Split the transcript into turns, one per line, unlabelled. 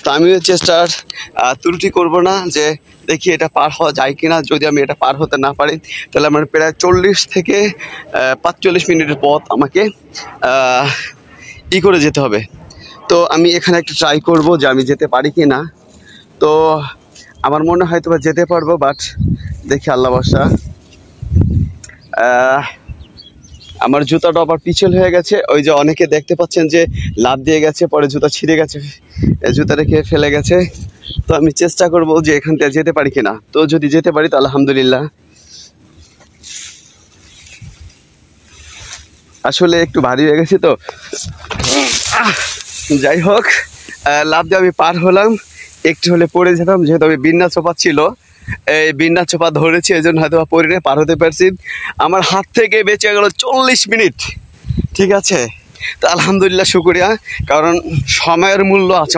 তো আমিও চেষ্টার ত্রুটি করব না, যে দেখি এটা পার হওয়া যায় কিনা। যদি আমি এটা পার হতে না পারি তাহলে আমার প্রায় 40 থেকে 45 মিনিটের পথ আমাকে করে যেতে হবে। তো আমি এখানে একটা ট্রাই করব যে আমি যেতে পারি কি না। তো আমার মনে হয় হয়তো যেতে পারবো, বাট দেখি, আল্লাহ ভরসা। আমার জুতাটা আবার পিছল হয়ে গেছে। ওই যে অনেকে দেখতে পাচ্ছেন যে লাফ দিয়ে গেছে, পরে জুতা ছিঁড়ে গেছে, জুতা রেখে ফেলে গেছে। তো আমি চেষ্টা করব যে এখান থেকে যেতে পারি কিনা। তো যদি যেতে পারি তো আলহামদুলিল্লাহ। আসলে একটু ভারী হয়ে গেছে তো, যাই হোক, লাফ দিয়ে আমি পার হলাম। একটু হলে পড়ে যেতাম, যেহেতু আমি বিন্না চোপা ছিল, এই বিন্না চোপা ধরেছি, এই জন্য হয়তো পড়ে নিয়ে পার হতে পারছি। আমার হাত থেকে বেঁচে গেল 40 মিনিট। ঠিক আছে, তো আলহামদুলিল্লাহ, শুকরিয়া, কারণ সময়ের মূল্য আছে।